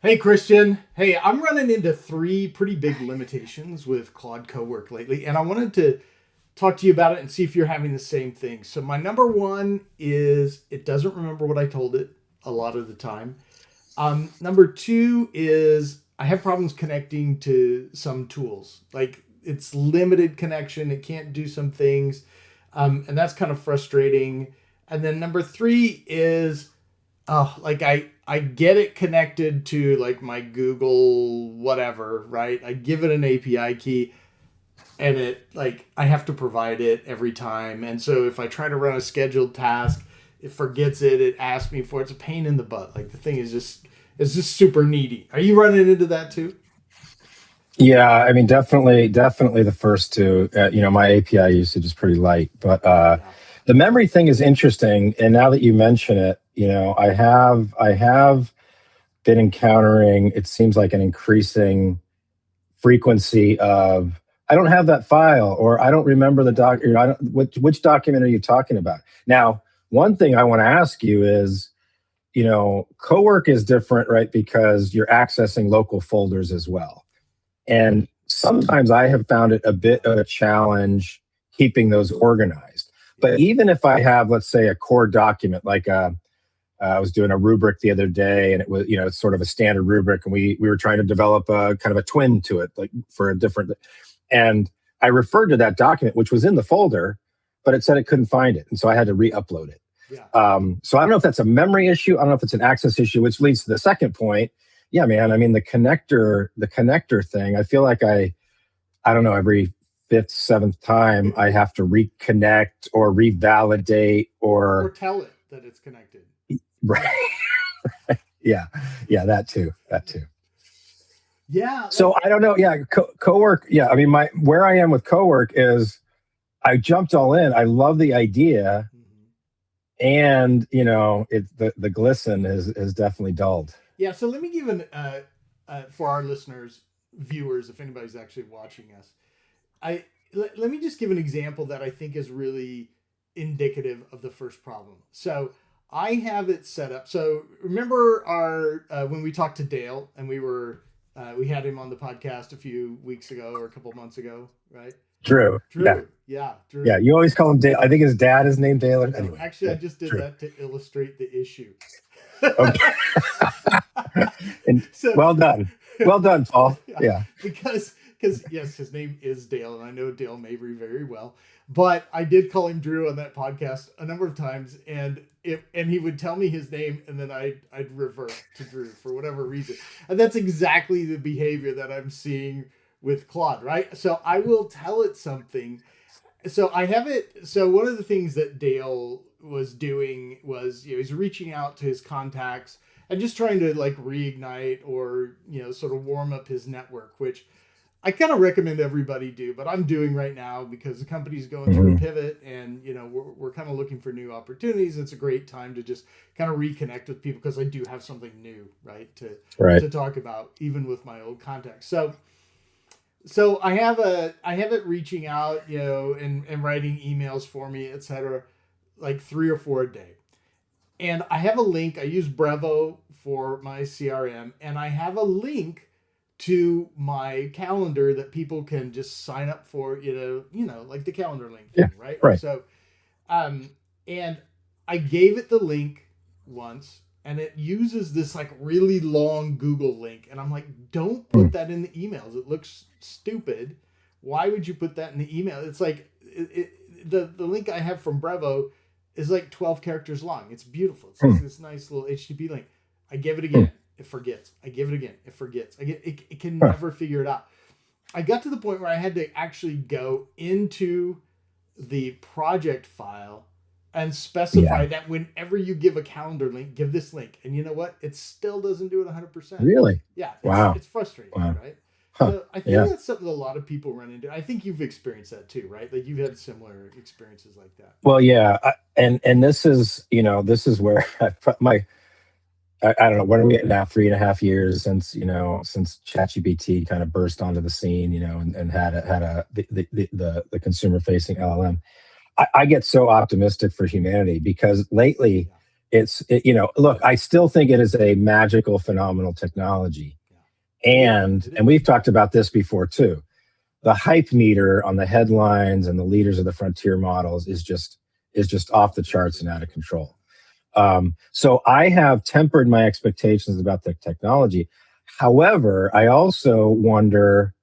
Hey, Christian. Hey, I'm running into three pretty big limitations with Claude Cowork lately, and I wanted to talk to you about it and see if you're having the same thing. So, my number one is it doesn't remember what I told it a lot of the time. Number two is I have problems connecting to some tools. Like it's limited connection, it can't do some things, and that's kind of frustrating. And then number three is like I get it connected to like my Google whatever, right? I give it an API key and it like I have to provide it every time. And so if I try to run a scheduled task, it forgets it, it asks me for it. It's a pain in the butt. Like the thing is just it's just super needy. Are you running into that too? Yeah, I mean, definitely the first two. My API usage is pretty light, but Yeah. the memory thing is interesting. And now that you mention it, I have been encountering. It seems like an increasing frequency of I don't have that file, or I don't remember the doc. I don't, which document are you talking about? Now, one thing I want to ask you is, Cowork is different, right? Because you're accessing local folders as well. And sometimes I have found it a bit of a challenge keeping those organized. Yeah. But even if I have, let's say, a core document, like I was doing a rubric the other day, and it was, it's sort of a standard rubric, and we were trying to develop a kind of a twin to it, like for a different. And I referred to that document, which was in the folder, but it said it couldn't find it, and so I had to re-upload it. Yeah. So I don't know if that's a memory issue. I don't know if it's an access issue, which leads to the second point. Yeah, man. I mean, the connector thing. I feel like I don't know, every fifth, seventh time I have to reconnect or revalidate Or or tell it that it's connected. right. Yeah, yeah, that too. Yeah, So like I don't know. Yeah, Cowork. Yeah, I mean, my where I am with Cowork is I jumped all in. I love the idea, mhm. and the Glisten is definitely dulled. Yeah, so let me give an for our listeners, viewers, if anybody's actually watching us, let me just give an example that I think is really indicative of the first problem. So I have it set up. So remember our when we talked to Dale and we had him on the podcast a few weeks ago or a couple months ago, right? Drew. Yeah, Drew, yeah, yeah. Drew. You always call him Dale. I think his dad is named Dale. No, Anyway, actually, I yeah, just did Drew. that to illustrate the issue. Okay. And So well done, Paul. yeah, Yeah. because yes, his name is Dale, and I know Dale Mabry very well. But I did call him Drew on that podcast a number of times, and he would tell me his name, and then I'd revert to Drew for whatever reason, and that's exactly the behavior that I'm seeing with Claude, right? So I will tell it something. So I have it. So one of the things that Dale was doing was, he's reaching out to his contacts and just trying to like reignite or sort of warm up his network, which I kind of recommend everybody do, but I'm doing right now because the company's going through a Mhm. pivot, and we're kind of looking for new opportunities. It's a great time to just kind of reconnect with people because I do have something new, right, Right. to talk about, even with my old contacts. So I have it reaching out, and writing emails for me, etc., like three or four a day. And I have a link. I use Brevo for my CRM, and I have a link to my calendar that people can just sign up for, like the calendar link Yeah. thing, right? Right. So um, and I gave it the link once, and it uses this like really long Google link, and I'm like, don't put Mm. that in the emails. It looks stupid. Why would you put that in the email? It's like the link I have from Brevo is like 12 characters long. It's beautiful. It's just Mm. this nice little HTTP link. I give it Mm. again. It forgets. I give it again. It forgets. It can Huh. never figure it out. I got to the point where I had to actually go into the project file and Yeah. specify that whenever you give a calendar link, give this link. And you know what? It still doesn't do it 100%. Really? Yeah, it's Wow. it's frustrating, Wow. right? Huh. So I think Yeah. that's something a lot of people run into. I think you've experienced that too, right? Like you've had similar experiences like that. Well, yeah. And this is where I put my. I don't know. What are we at now? 3.5 years since ChatGPT kind of burst onto the scene, and had a the consumer facing LLM. I get so optimistic for humanity because lately Yeah. look, I still think it is a magical, phenomenal technology. Yeah. And we've talked about this before too. The hype meter on the headlines and the leaders of the frontier models is just off the charts and out of control. So I have tempered my expectations about the technology. However, I also wonder,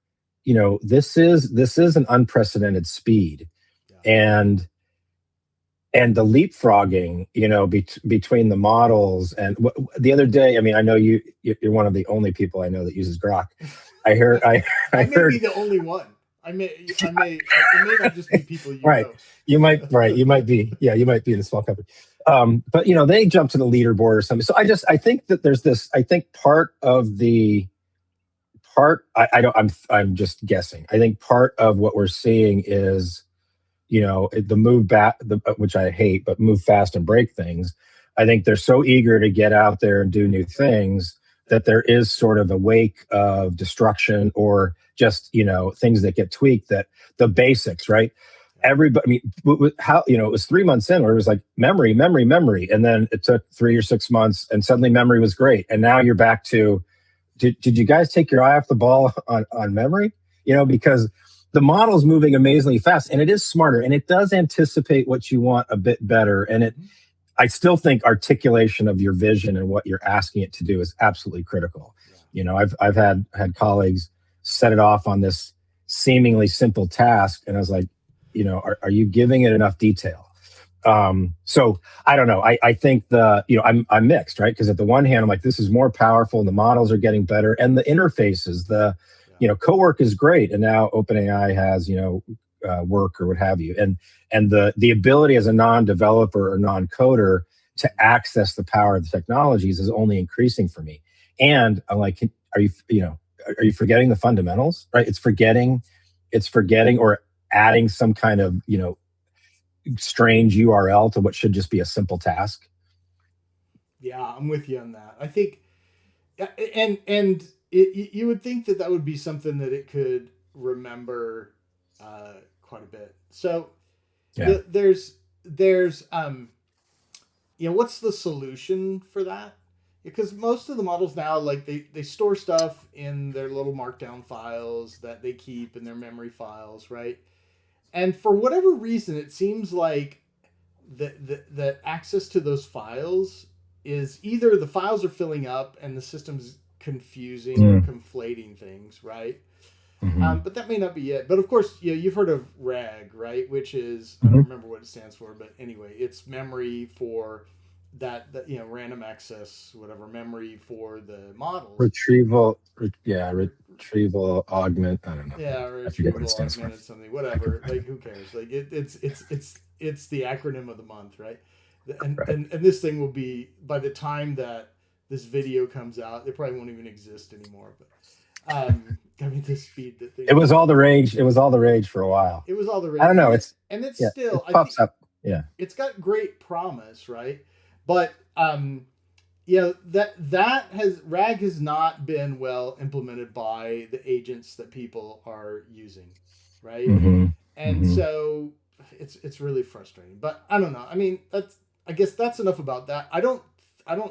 this is an unprecedented speed, Yeah. and the leapfrogging, between the models. And the other day, I mean, I know you're one of the only people I know that uses Grok. I heard, I I may be heard, the only one. It may not just be people you right. know. Right. You might be, yeah, you might be in a small company. But they jump to the leaderboard or something. So I think that there's this, I think I don't, I'm just guessing. I think part of what we're seeing is, the move back, which I hate, but move fast and break things. I think they're so eager to get out there and do new things that there is sort of a wake of destruction, or just, things that get tweaked, that the basics, right? Everybody, I mean, how, it was 3 months in where it was like memory, memory, memory. And then it took 3 or 6 months and suddenly memory was great. And now you're back to, did you guys take your eye off the ball on memory? Because the model's moving amazingly fast, and it is smarter, and it does anticipate what you want a bit better. And I still think articulation of your vision and what you're asking it to do is absolutely critical. Yeah. I've had colleagues set it off on this seemingly simple task, and I was like, are you giving it enough detail? So I don't know. I think I'm mixed, right? Because at the one hand, I'm like, this is more powerful, and the models are getting better, and the interfaces, Cowork is great, and now OpenAI has work or what have you, and the ability as a non-developer or non-coder to access the power of the technologies is only increasing for me. And I'm like, are you forgetting the fundamentals? Right? It's forgetting or adding some kind of strange URL to what should just be a simple task. Yeah, I'm with you on that. I think, and you would think that would be something that it could remember quite a bit. So Yeah. there's what's the solution for that? Because most of the models now, like they store stuff in their little markdown files that they keep in their memory files, right? And for whatever reason, it seems like that access to those files is either the files are filling up and the system's confusing or conflating things, right? Mm-hmm. But that may not be it. But of course, you've heard of RAG, right? Which is, I Mm-hmm. don't remember what it stands for, but anyway, it's memory for that random access, whatever memory for the models. Retrieval augment. I don't know. Yeah, I forget what retrieval it stands for. augmented something, whatever. Like, who cares? Like, it's the acronym of the month, right? And, Right. and and this thing will be, by the time that this video comes out, it probably won't even exist anymore. But I mean, the speed that things It was move. all the rage. It was all the rage for a while. It was all the I rage, don't know. and it's Yeah, still, it I think pops up. Yeah. it's got great promise, right? But that has RAG has not been well implemented by the agents that people are using, right? Mm-hmm. And Mm-hmm. so it's really frustrating. But I don't know. I mean, I guess that's enough about that. I don't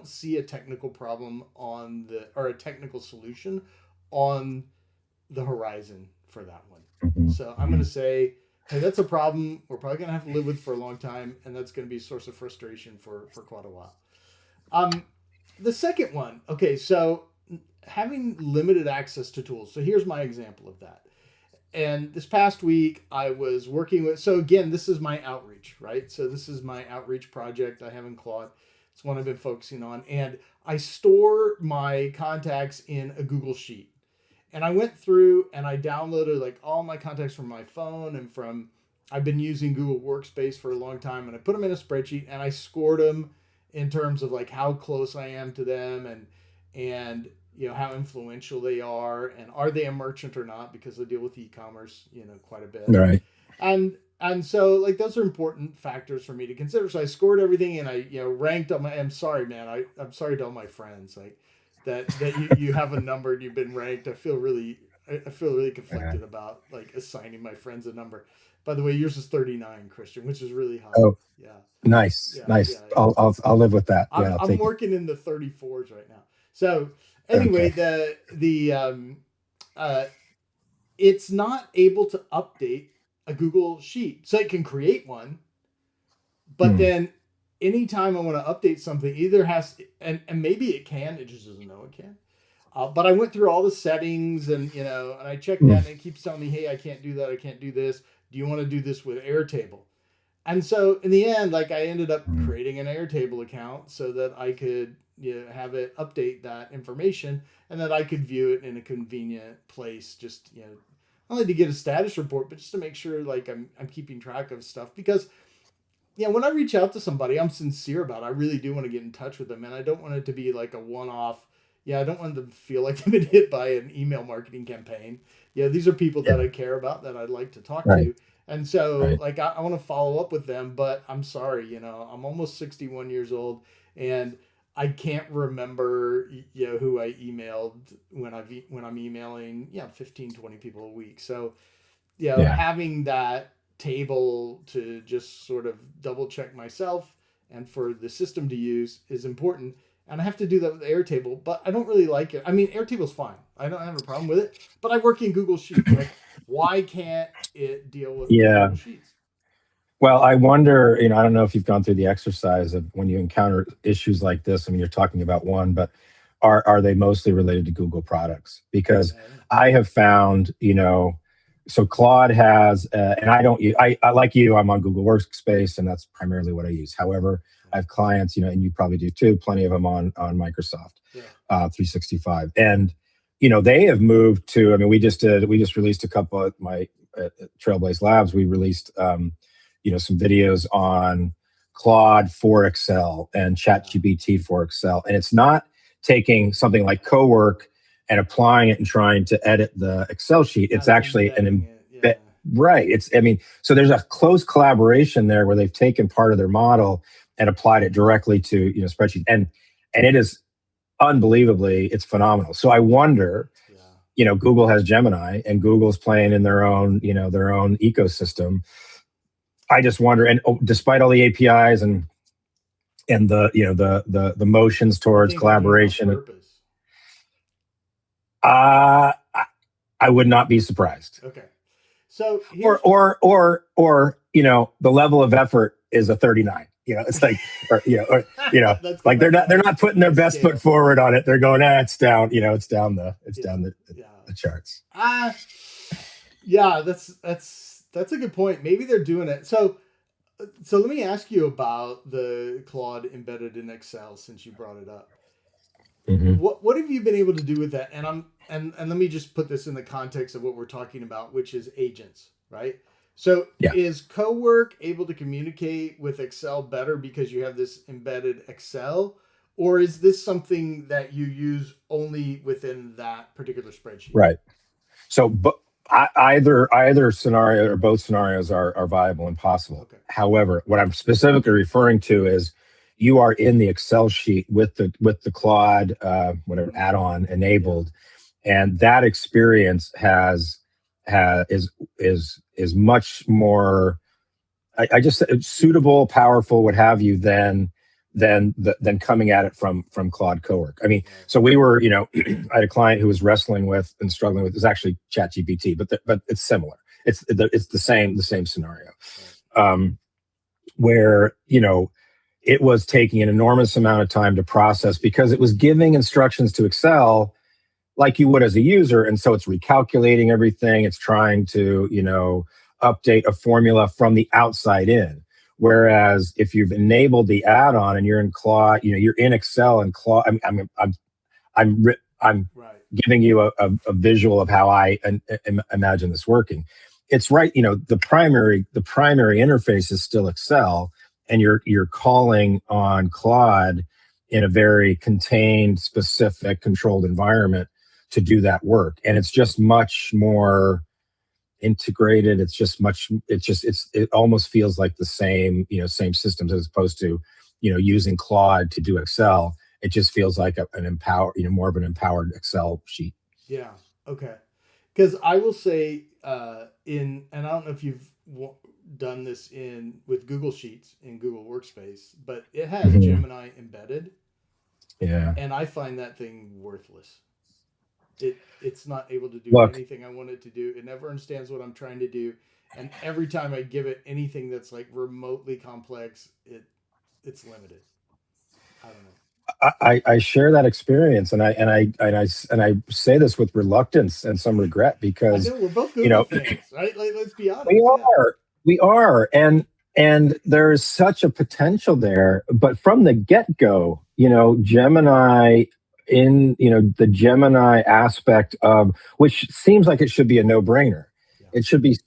see a technical problem or a technical solution on the horizon for that one. Mm-hmm. So I'm going to say, hey, that's a problem we're probably going to have to live with for a long time, and that's going to be a source of frustration for quite a while. Um, the second one, okay, so having limited access to tools. So here's my example of that. And this past week, I was working with, so again, this is my outreach, right? So this is my outreach project I have in Claude. It's one I've been focusing on. And I store my contacts in a Google Sheet. And I went through and I downloaded like all my contacts from my phone and I've been using Google Workspace for a long time, and I put them in a spreadsheet and I scored them in terms of like how close I am to them, and how influential they are they a merchant or not, because I deal with e-commerce quite a bit. Right. And so like those are important factors for me to consider. So I scored everything and I ranked up I'm sorry, man. I'm sorry to all my friends like that you have a number and you've been ranked. I feel really I feel really Yeah. conflicted about like assigning my friends a number. By the way, yours is 39, Christian, which is really high. Oh, Yeah, nice, yeah, nice. yeah, yeah. I'll live with that. Yeah, I'll I'm take it. working in the 34s right now. So anyway, Okay. the uh, it's not able to update a Google Sheet, so it can create one, but Hmm. then anytime I want to update something, either has and maybe it can, it just doesn't know it can. But I went through all the settings and and I checked Hmm. that and it keeps telling me, hey, I can't do that, I can't do this. Do you want to do this with Airtable? And so in the end, like I ended up Hmm. creating an Airtable account so that I could have it update that information and that I could view it in a convenient place. Just not only to get a status report, but just to make sure like I'm keeping track of stuff because when I reach out to somebody, I'm sincere about it. I really do want to get in touch with them, and I don't want it to be like a one-off. Yeah, I don't want them to feel like they've been hit by an email marketing campaign. Yeah, these are people that Yeah. I care about that I'd like to talk Right. to, and so Right. like I want to follow up with them. But I'm sorry, I'm almost 61 years old, and I can't remember who I emailed when I'm emailing 15 20 people a week. So Yeah. having that table to just sort of double check myself and for the system to use is important. And I have to do that with Airtable, but I don't really like it. I mean, Airtable's fine. I don't have a problem with it, but I work in Google Sheets. Like, why can't it deal with my Yeah. Google Sheets? Well, I wonder, I don't know if you've gone through the exercise of when you encounter issues like this. I mean, you're talking about one, but are they mostly related to Google products? Because Okay. I have found, so Claude has, and I don't, I like you, I'm on Google Workspace, and that's primarily what I use. However, I have clients, and you probably do too, plenty of them on Microsoft Yeah. 365, and they have moved to. I mean, we just released a couple of my Trailblaze Labs. We released. Some videos on Claude for Excel and Yeah. ChatGPT for Excel. And it's not taking something like Cowork and applying it and trying to edit the Excel sheet. Yeah. It's It's actually embedding it. Yeah. embed. Right. So there's a close collaboration there where they've taken part of their model and applied it directly to, spreadsheet. And it is unbelievably, it's phenomenal. So I wonder, Yeah. Google has Gemini and Google's playing in their own ecosystem. I just wonder, and despite all the APIs and the motions You towards think they're doing it on collaboration, purpose? uh, I would not be surprised. Okay. So Or here's the level of effort is a 39. It's like, that's like going up they're by not putting their a best foot scale. forward on it. They're going, it's down. It's Yeah. down Yeah. the charts. Yeah, that's a good point. Maybe they're doing it. So let me ask you about the Claude embedded in Excel since you brought it up. Hmm. What have you been able to do with that? And let me just put this in the context of what we're talking about, which is agents, right? So Yeah. is Cowork able to communicate with Excel better because you have this embedded Excel? Or is this something that you use only within that particular spreadsheet? Right. So, but either scenario or both scenarios are viable and possible. Okay. However, what I'm specifically referring to is you are in the Excel sheet with the Claude whatever Mm-hmm. add-on Yeah. enabled, and that experience is much more. I just suitable, powerful, what have you, than coming at it from Claude Cowork. I mean, Right. so we were, I had a client who was wrestling with and struggling with. It's actually ChatGPT, but it's similar. It's the same scenario, um, where it was taking an enormous amount of time to process because it was giving instructions to Excel like you would as a user. And so it's recalculating everything. It's trying to, update a formula from the outside in. Whereas if you've enabled the add-on and you're in Claude, you're in Excel and Claude, I'm Right. giving you a visual of how I imagine this working. It's right. The primary interface is still Excel, and you're calling on Claude in a very contained, specific, controlled environment to do that work, and it's just much more integrated. It almost feels like the same systems as opposed to using Claude to do Excel. It just feels like an empowered more of an empowered Excel sheet. Yeah. Okay. Because I will say, and I don't know if you've done this in with Google Sheets in Google Workspace, but it has Mhm. Gemini embedded, Yeah. and I find that thing worthless. It's not able to do Look, anything I want it to do. It never understands what I'm trying to do, and every time I give it anything that's like remotely complex, it's limited. I don't know. I share that experience, and I say this with reluctance and some regret I because, know we're both you Google know, fans, right? Like, let's be we honest. Yeah. we are, and there is such a potential there. But from the get go, Gemini the Gemini aspect of which seems like it should be a no brainer. Yeah. It should be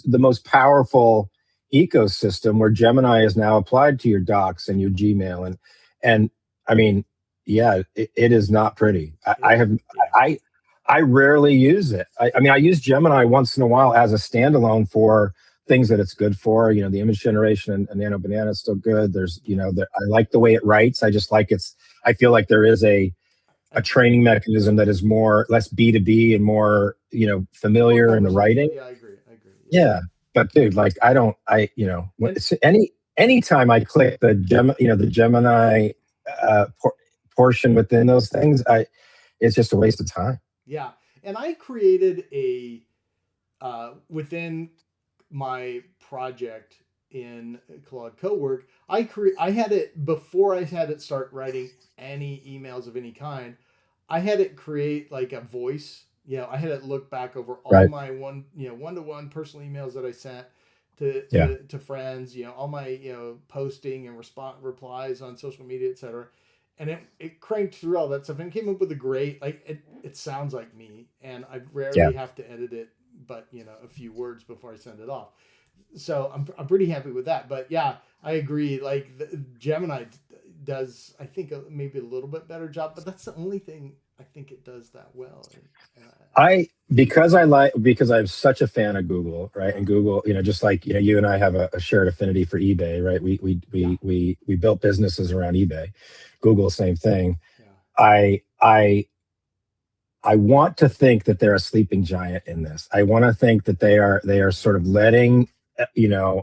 the most powerful ecosystem where Gemini is now applied to your docs and your Gmail and I mean, yeah, it is not pretty. I It, have yeah. I I rarely use it. I mean, I use Gemini once in a while as a standalone for things that it's good for. The image generation and Nano Banana is still good. There's, Yeah. I like the way it writes. I just like I feel like there is a I, training mechanism that is more less B2B and more, more familiar in the conversational. writing. Yeah, I agree. I agree. Yeah. Yeah. But dude, like I don't, And anytime I click the Gemini uh, por- portion within those things, it's just a waste of time. yeah, and I created a within my project in Claude Cowork. I had it before I had it start writing any emails of any kind. I had it create like a voice. I had it look back over all Right. my one to one personal emails that I sent to, Yeah. to friends. All my posting and response replies on social media, etc. And it cranked through all that stuff and came up with a great like it sounds like me, and I Yeah. rarely have to edit it, but a few words before I send it off. So I'm pretty happy with that. But yeah, I agree. Like Gemini does, I think maybe a little bit better job, but that's the only thing I think it does that well. And Because I'm such a fan of Google, right? yeah, And Google, just like you and I have a shared affinity for eBay, right? yeah, We built businesses around eBay. Google, same thing. yeah, I I I want to think that they're a sleeping giant in this. I want to think that they are sort of letting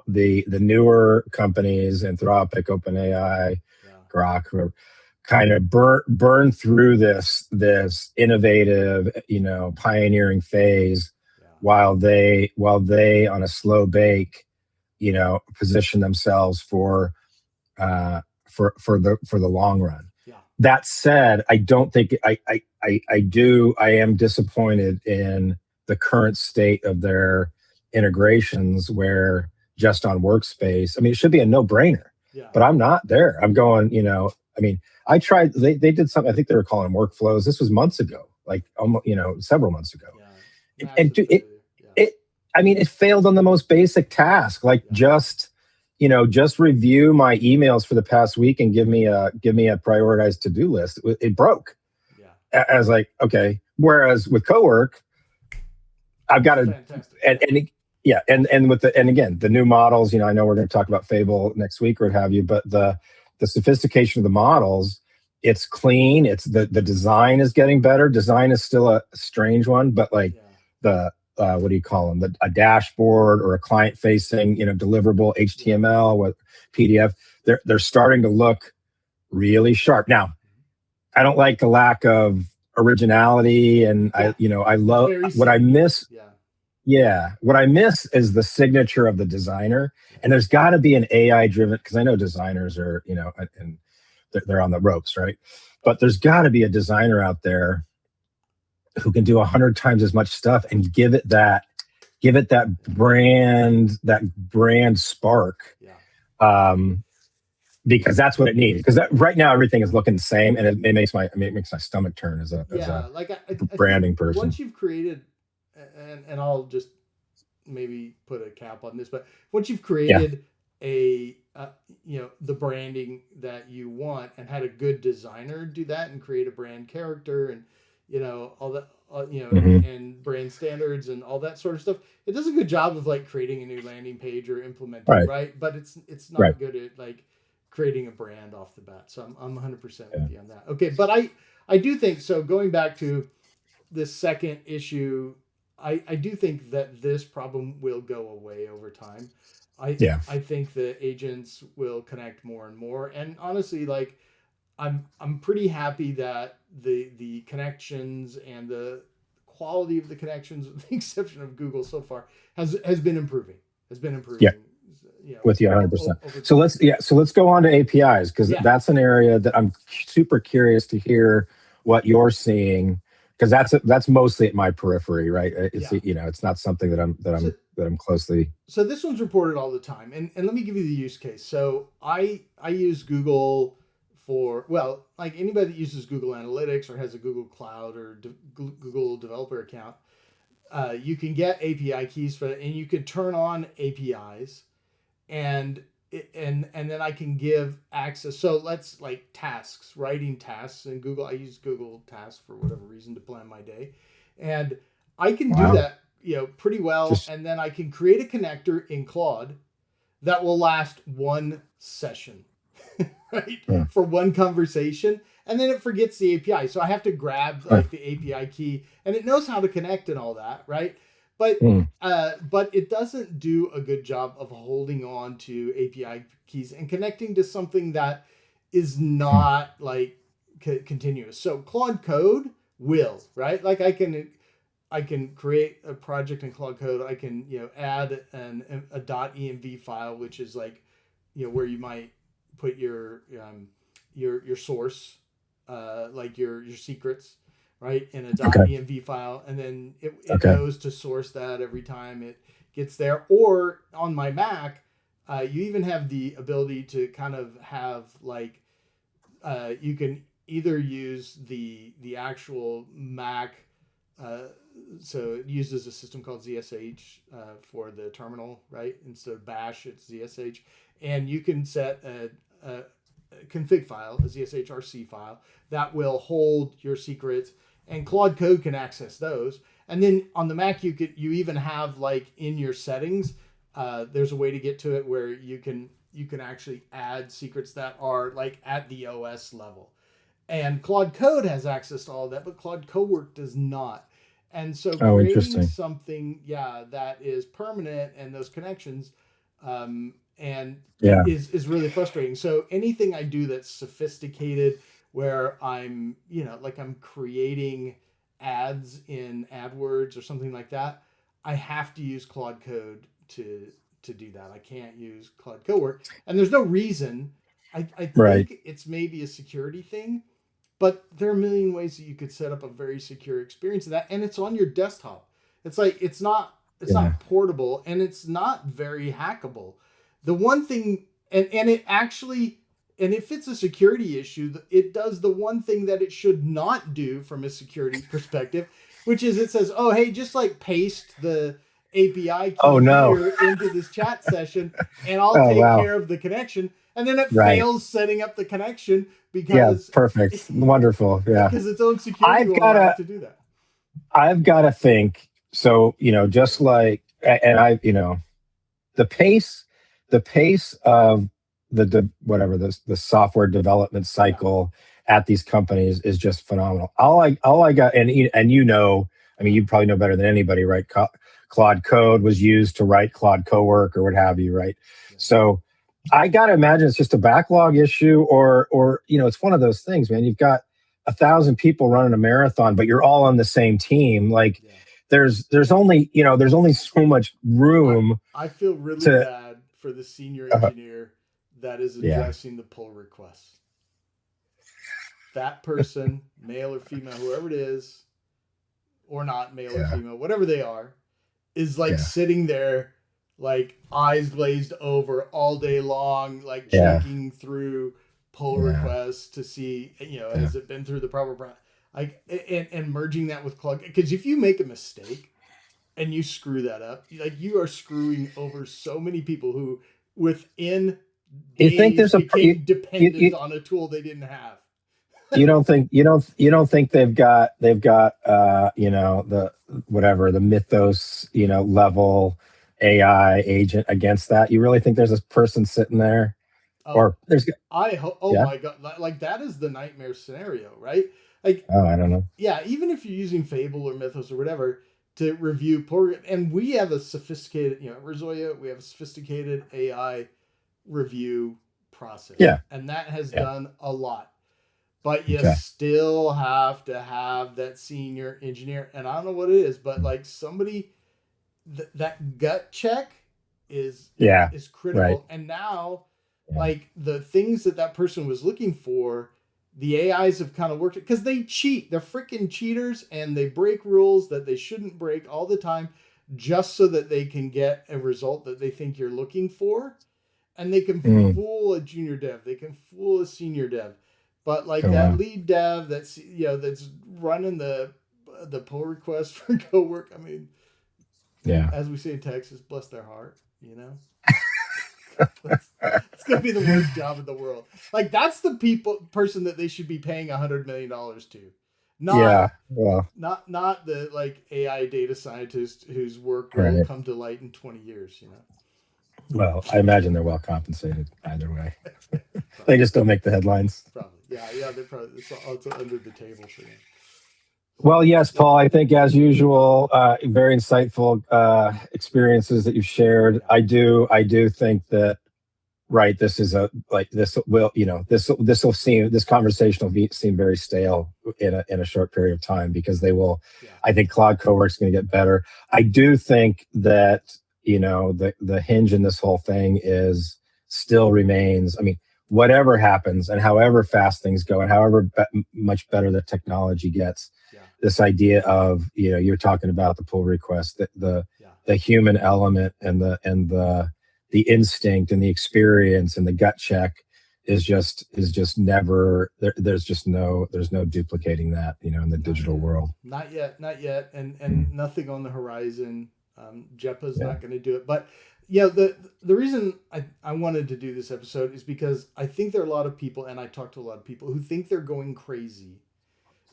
the newer companies, Anthropic, OpenAI, yeah, Grok, who kind of burn through this innovative, pioneering phase yeah, while they on a slow bake, position themselves for the long run. yeah, That said, I don't think I am disappointed in the current state of their integrations where just on workspace. I mean, it should be a no-brainer, yeah. but I'm not there. I'm going, I mean, I tried, they did something, I think they were calling them workflows. This was months ago, like almost, several months ago. Yeah. And Massive failure. Yeah, it, I mean, it failed on the most basic task, like yeah, just review my emails for the past week and give me a prioritized to-do list. It broke. yeah. I was like, okay. Whereas with Cowork, I've got It's to, fantastic. and, Yeah, yeah, and again, the new models. I know we're going to talk about Fable next week or what have you, but the sophistication of the models, it's clean. It's the design is getting better. Design is still a strange one, but like yeah, the what do you call them? A dashboard or a client facing, deliverable yeah. HTML with PDF. They're starting to look really sharp. Now, I don't like the lack of originality, and Yeah. I It's love very what I samey. miss. Yeah, Yeah, what I miss is the signature of the designer, yeah, and there's got to be an AI driven because I know designers are, and they're on the ropes, right? But there's got to be a designer out there who can do 100 times as much stuff and give it that brand spark, yeah. um, because that's what it needs. Because right now everything is looking the same, and it makes my stomach turn as a Yeah, like I think branding person. once you've created, and I'll just maybe put a cap on this, but once you've Yeah. created a the branding that you want and had a good designer do that and create a brand character and all that Hmm. and brand standards and all that sort of stuff, it does a good job of like creating a new landing page or implementing, Right. right? But it's Right. not good at like creating a brand off the bat. So I'm 100% Yeah. with you on that. Okay, but I do think so. Going back to this second issue I do think that this problem will go away over time. Yeah. I think the agents will connect more and more. And honestly, like I'm pretty happy that the connections and the quality of the connections, with the exception of Google so far, has been improving. Has been Yeah. improving. You know, With you 100%. over So time. let's go on to APIs, because Yeah, that's an area that I'm super curious to hear what you're seeing, because that's mostly at my periphery, right? It's, yeah. it's not something that So I'm closely. so this one's reported all the time, and let me give you the use case. So I use Google for, well, like anybody that uses Google Analytics or has a Google Cloud or Google developer account, you can get API keys for it, and you can turn on APIs, and and then I can give access. So let's like tasks, writing tasks in Google. I use Google Tasks for whatever reason to plan my day, and I can do Wow. that, pretty well. Just And then I can create a connector in Claude that will last one session, right? uh, For one conversation. And then it forgets the API. So I have to grab uh, like the API key, and it knows how to connect and all that, right? But mm, but it doesn't do a good job of holding on to API keys and connecting to something that is mm. not like continuous. So Claude Code will, right? Like I can create a project in Claude Code. I can, add a .env file, which is like, where you might put your source, like your secrets, right, in a Okay. .env file, and then it Okay. knows to source that every time it gets there. Or on my Mac, you even have the ability to kind of have like, you can either use the actual Mac, uh, so it uses a system called ZSH for the terminal, right? Instead of Bash, it's ZSH, and you can set a config file, a ZSHRC file that will hold your secrets, and Claude Code can access those. And then on the Mac, you even have like in your settings, there's a way to get to it where you can actually add secrets that are like at the OS level. And Claude Code has access to all of that, but Claude Cowork does not. And so Oh, creating interesting. something, yeah, that is permanent and those connections, and Yeah. is really frustrating. So anything I do that's sophisticated, where I'm, like I'm creating ads in AdWords or something like that, I have to use Claude Code to do that. I can't use Claude Cowork, and there's no reason. I Right. think it's maybe a security thing, but there are a million ways that you could set up a very secure experience of that, and it's on your desktop. It's like it's Yeah. not portable, and it's not very hackable. The one thing, and it actually, and if it's a security issue, it does the one thing that it should not do from a security perspective, which is it says, "Oh, hey, just like paste the API Oh key no. here into this chat session, and I'll Oh take wow. care of the connection." And then it Right. fails setting up the connection Yeah. because Perfect. Wonderful. Yeah. because its own security I've will allow it gotta to do that. I've gotta think. So, just like, and the pace the pace of whatever the software development Yeah, cycle at these companies is just phenomenal. All I got, and I mean, you probably know better than anybody, right? Claude Code was used to write Claude Cowork or what have you, right? yeah, So I got to imagine it's just a backlog issue, or it's one of those things, man. You've got 1,000 people running a marathon, but you're all on the same team. Like yeah. there's only so much I room I feel really to. bad for the senior Uh, engineer that is yeah, addressing the pull requests. That person, male or female, whoever it is, or not male or yeah, female, whatever they are, is like yeah, sitting there, like eyes glazed over all day long, like yeah, checking through pull yeah, requests to see, yeah. has it been through the proper like, and merging that with Claude, because if you make a mistake and you screw that up, like you are screwing over so many people who within You think days there's a became you, dependent you, on a tool they didn't have. you don't think they've got the whatever, the mythos, level AI agent against that? You really think there's a person sitting there, Oh, or there's oh yeah? my God. Like that is the nightmare scenario, right? Like, Oh, I don't know. yeah, even if you're using Fable or Mythos or whatever, to review pull, and we have a sophisticated, Rizoya, we have a sophisticated AI review process. Yeah. And that has Yeah. done a lot. But you Okay. still have to have that senior engineer. And I don't know what it is, but like somebody, that gut check is critical. Right. And now, like the things that person was looking for, the AIs have kind of worked because they cheat. They're freaking cheaters, and they break rules that they shouldn't break all the time just so that they can get a result that they think you're looking for. And they can fool a junior dev. They can fool a senior dev. But like lead dev that's that's running the pull request for Cowork. I mean, as we say in Texas, bless their heart. It's gonna be the worst job in the world. Like that's the person that they should be paying $100 million to. Not the like AI data scientist whose work will come to light in 20 years. Well, I imagine they're well compensated either way. They just don't make the headlines. Probably. Yeah. They're probably it's under the table for them. Well, yes, Paul, I think as usual, very insightful experiences that you've shared. I do think that, right, this conversation will seem very stale in a short period of time, because they will, I think Claude Cowork's going to get better. I do think that, the hinge in this whole thing still remains, I mean, whatever happens and however fast things go and however much better the technology gets, this idea of, you're talking about the pull request, the human element and the instinct and the experience and the gut check is just never there. There's no duplicating that, in the digital world. Not yet. And nothing on the horizon. JEPA's not going to do it. But the reason I wanted to do this episode is because I think there are a lot of people, and I talk to a lot of people who think they're going crazy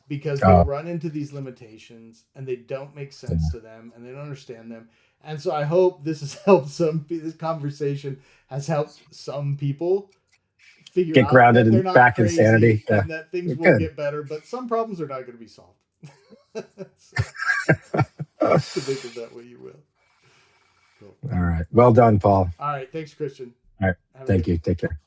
because they run into these limitations and they don't make sense to them and they don't understand them. And so I hope this has helped this conversation has helped some people get grounded and back in sanity, and that things will get better, but some problems are not going to be solved. So think of that way you will. Cool. All right. Well done, Paul. All right. Thanks, Christian. All right. Thank you. Take care.